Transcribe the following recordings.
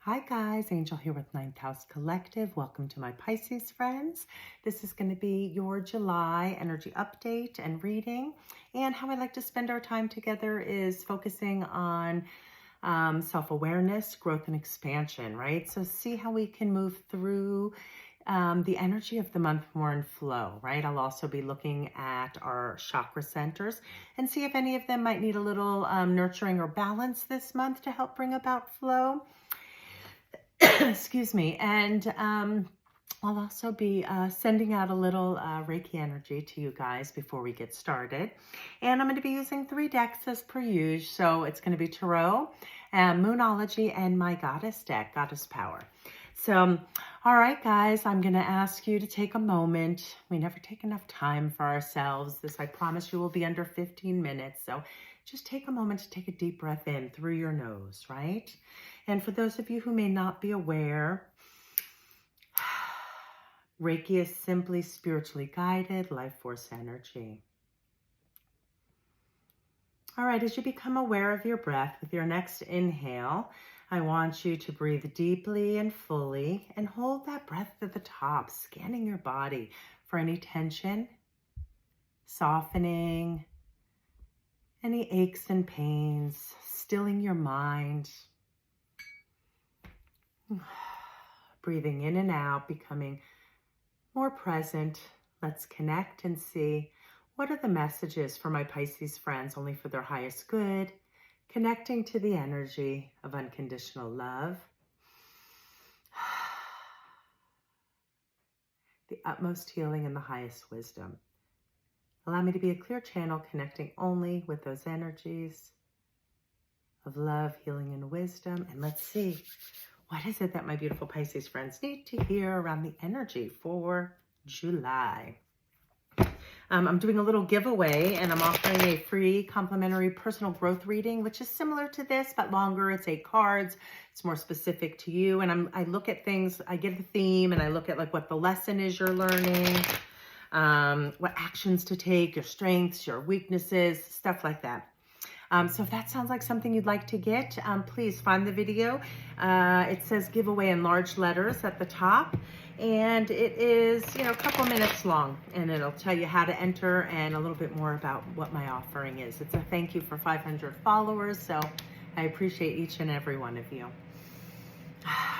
Hi guys, Angel here with Ninth House Collective. Welcome to my Pisces friends. This is going to be your July energy update and reading. And how I like to spend our time together is focusing on self-awareness, growth, and expansion, right? So see how we can move through the energy of the month more in flow, right? I'll also be looking at our chakra centers and see if any of them might need a little nurturing or balance this month to help bring about flow. Excuse me. And I'll also be sending out a little Reiki energy to you guys before we get started. And I'm going to be using 3 decks as per usual. So it's going to be Tarot, Moonology, and my Goddess deck, Goddess Power. So, all right, guys, I'm going to ask you to take a moment. We never take enough time for ourselves. This, I promise you, will be under 15 minutes. So just take a moment to take a deep breath in through your nose, right? And for those of you who may not be aware, Reiki is simply spiritually guided life force energy. All right, as you become aware of your breath with your next inhale, I want you to breathe deeply and fully and hold that breath at the top, scanning your body for any tension, softening, any aches and pains, stilling your mind. Breathing in and out, becoming more present. Let's connect and see what are the messages for my Pisces friends, only for their highest good, connecting to the energy of unconditional love, the utmost healing and the highest wisdom. Allow me to be a clear channel connecting only with those energies of love, healing, and wisdom. And let's see, what is it that my beautiful Pisces friends need to hear around the energy for July? I'm doing a little giveaway, and I'm offering a free complimentary personal growth reading, which is similar to this, but longer. It's 8 cards. It's more specific to you. And I look at things, I get a theme, and I look at like what the lesson is you're learning, what actions to take, your strengths, your weaknesses, stuff like that. So if that sounds like something you'd like to get, please find the video. It says giveaway in large letters at the top, and it is, a couple minutes long, and it'll tell you how to enter and a little bit more about what my offering is. It's a thank you for 500 followers, so I appreciate each and every one of you.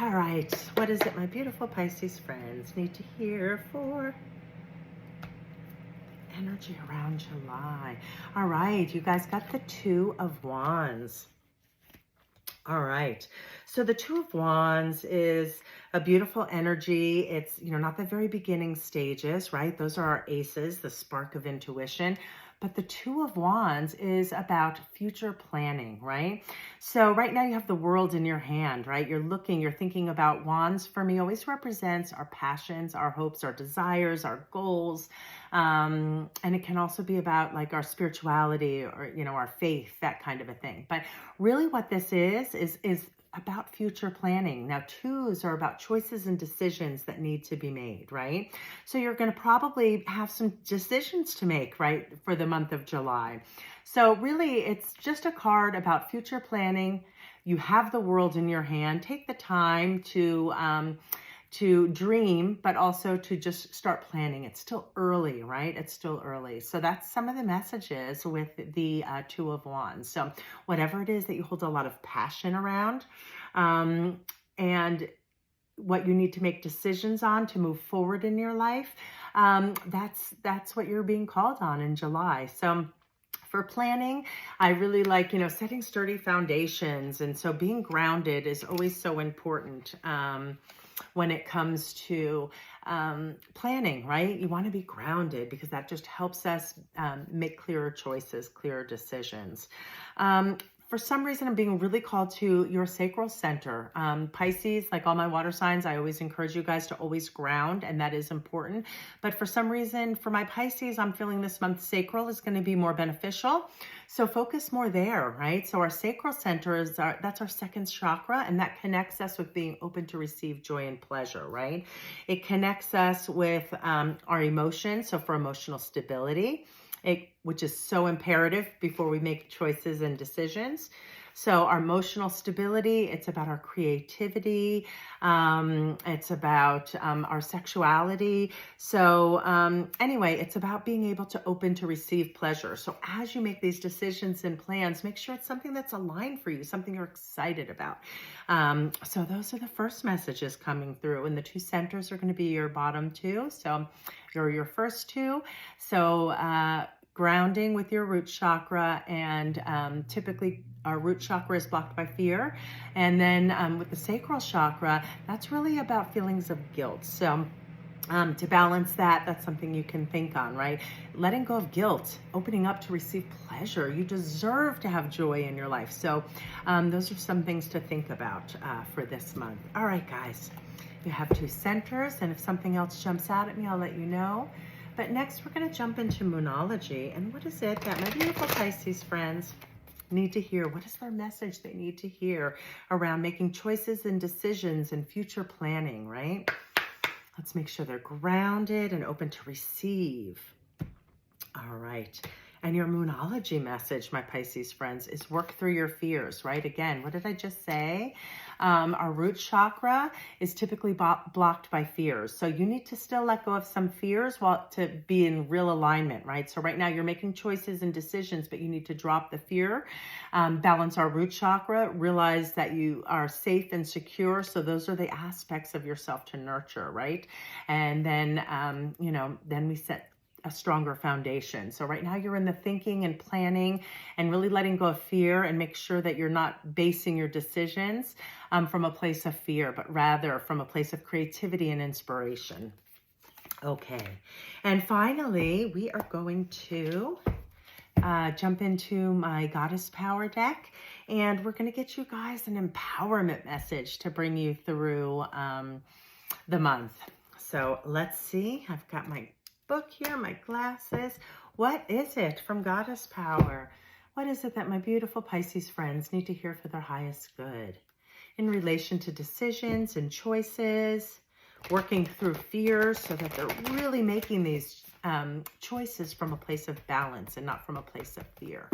All right, what is it my beautiful Pisces friends need to hear for energy around July? All right, you guys got the 2 of Wands. All right, so the 2 of Wands is a beautiful energy. It's, not the very beginning stages, right? Those are our aces, the spark of intuition. But the 2 of Wands is about future planning, right? So right now you have the world in your hand, right? You're thinking about Wands, for me, always represents our passions, our hopes, our desires, our goals. And it can also be about like our spirituality or, our faith, that kind of a thing. But really what this is about future planning. Now, 2s are about choices and decisions that need to be made, right? So you're going to probably have some decisions to make, right, for the month of July. So really, it's just a card about future planning. You have the world in your hand. Take the time to dream, but also to just start planning. It's still early, right? It's still early. So that's some of the messages with the 2 of Wands. So whatever it is that you hold a lot of passion around, and what you need to make decisions on to move forward in your life, that's what you're being called on in July. So for planning, I really like, setting sturdy foundations. And so being grounded is always so important. When it comes to planning, right? You want to be grounded because that just helps us make clearer choices, clearer decisions. For some reason, I'm being really called to your sacral center. Pisces, like all my water signs, I always encourage you guys to always ground, and that is important. But for some reason, for my Pisces, I'm feeling this month sacral is going to be more beneficial. So focus more there, right? So our sacral center that's our 2nd chakra, and that connects us with being open to receive joy and pleasure, right? It connects us with our emotions, so for emotional stability, which is so imperative before we make choices and decisions. So our emotional stability, it's about our creativity. It's about our sexuality. So anyway, it's about being able to open to receive pleasure. So as you make these decisions and plans, make sure it's something that's aligned for you, something you're excited about. So those are the first messages coming through, and the two centers are going to be your bottom two. So you're your first two. So grounding with your root chakra, and typically our root chakra is blocked by fear. And then with the sacral chakra, that's really about feelings of guilt. So to balance that, that's something you can think on, right? Letting go of guilt, opening up to receive pleasure. You deserve to have joy in your life. So those are some things to think about for this month. All right, guys, you have two centers, and if something else jumps out at me, I'll let you know. But next, we're going to jump into Moonology. And what is it that my beautiful Pisces friends need to hear? What is their message they need to hear around making choices and decisions and future planning, right? Let's make sure they're grounded and open to receive. All right. And your Moonology message, my Pisces friends, is work through your fears, right? Again, what did I just say? Our root chakra is typically blocked by fears. So you need to still let go of some fears while to be in real alignment, right? So right now you're making choices and decisions, but you need to drop the fear, balance our root chakra, realize that you are safe and secure. So those are the aspects of yourself to nurture, right? And then, then we set a stronger foundation. So right now you're in the thinking and planning and really letting go of fear, and make sure that you're not basing your decisions from a place of fear, but rather from a place of creativity and inspiration. Okay. And finally, we are going to jump into my Goddess Power deck, and we're going to get you guys an empowerment message to bring you through the month. So let's see. I've got my book here, my glasses. What is it from Goddess Power? What is it that my beautiful Pisces friends need to hear for their highest good in relation to decisions and choices, working through fears so that they're really making these choices from a place of balance and not from a place of fear,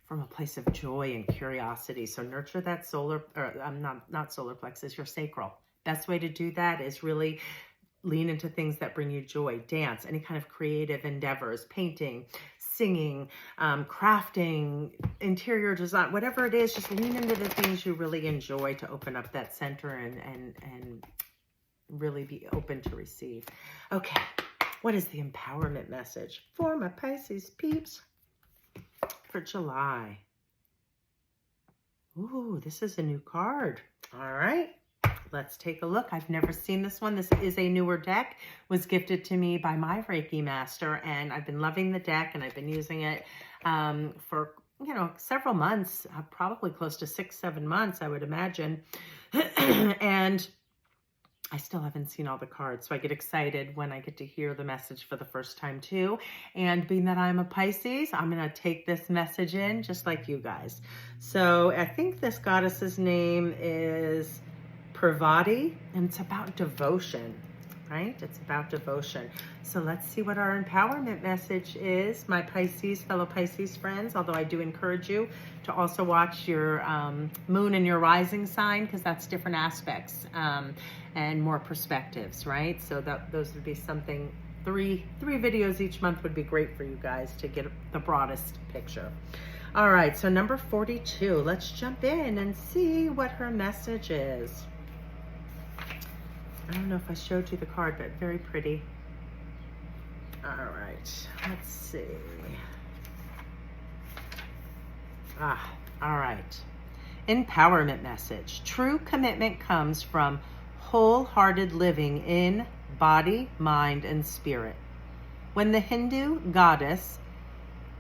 from a place of joy and curiosity. So nurture that not solar plexus, your sacral. Best way to do that is really lean into things that bring you joy, dance, any kind of creative endeavors, painting, singing, crafting, interior design, whatever it is, just lean into the things you really enjoy to open up that center and really be open to receive. Okay, what is the empowerment message for my Pisces peeps for July? Ooh, this is a new card. All right. Let's take a look. I've never seen this one. This is a newer deck. It was gifted to me by my Reiki master, and I've been loving the deck, and I've been using it for, several months, probably close to 6-7 months, I would imagine. And I still haven't seen all the cards, so I get excited when I get to hear the message for the first time too. And being that I'm a Pisces, I'm going to take this message in just like you guys. So I think this goddess's name is Parvati, and it's about devotion, right? It's about devotion. So let's see what our empowerment message is, my Pisces, fellow Pisces friends, although I do encourage you to also watch your moon and your rising sign, because that's different aspects and more perspectives, right? So those would be something, three videos each month would be great for you guys to get the broadest picture. All right, so number 42, let's jump in and see what her message is. I don't know if I showed you the card, but very pretty. All right, let's see. All right. Empowerment message. True commitment comes from wholehearted living in body, mind, and spirit. When the Hindu goddess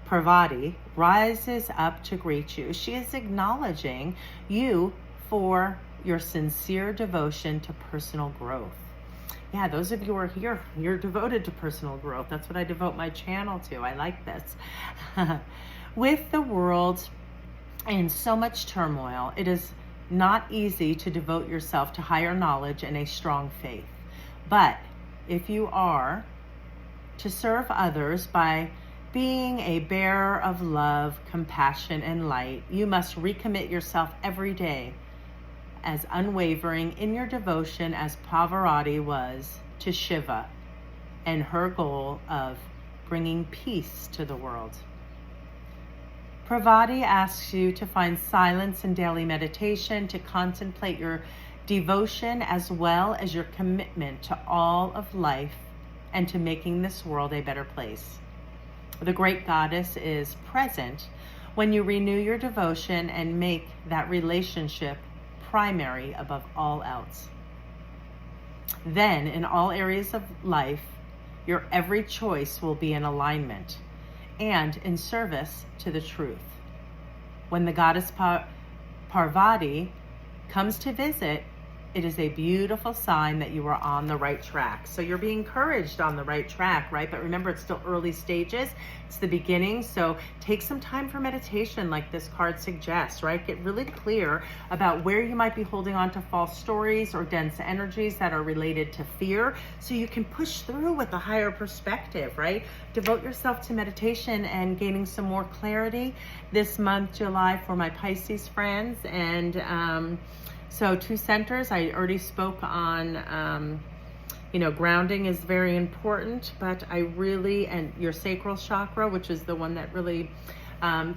Parvati rises up to greet you, she is acknowledging you for your sincere devotion to personal growth. Yeah, those of you who are here, you're devoted to personal growth. That's what I devote my channel to. I like this. With the world in so much turmoil, it is not easy to devote yourself to higher knowledge and a strong faith. But if you are to serve others by Being a bearer of love, compassion, and light, you must recommit yourself every day as unwavering in your devotion as Pavarotti was to Shiva and her goal of bringing peace to the world. Parvati asks you to find silence in daily meditation, to contemplate your devotion as well as your commitment to all of life and to making this world a better place. The great goddess is present when you renew your devotion and make that relationship primary above all else. Then, in all areas of life, your every choice will be in alignment and in service to the truth. When the goddess Parvati comes to visit, it is a beautiful sign that you are on the right track. So you're being encouraged on the right track, right? But remember, it's still early stages. It's the beginning. So take some time for meditation like this card suggests, right? Get really clear about where you might be holding on to false stories or dense energies that are related to fear, so you can push through with a higher perspective, right? Devote yourself to meditation and gaining some more clarity this month, July, for my Pisces friends. And so 2 centers, I already spoke on, grounding is very important, but and your sacral chakra, which is the one that really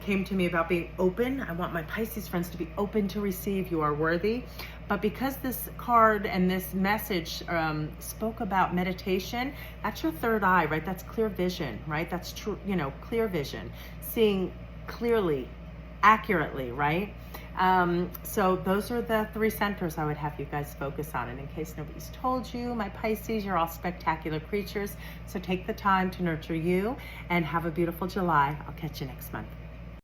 came to me about being open. I want my Pisces friends to be open to receive. You are worthy. But because this card and this message spoke about meditation, that's your third eye, right? That's clear vision, right? That's true, clear vision, seeing clearly, accurately, right? So those are the 3 centers I would have you guys focus on. And in case nobody's told you, my Pisces, you're all spectacular creatures. So take the time to nurture you and have a beautiful July. I'll catch you next month.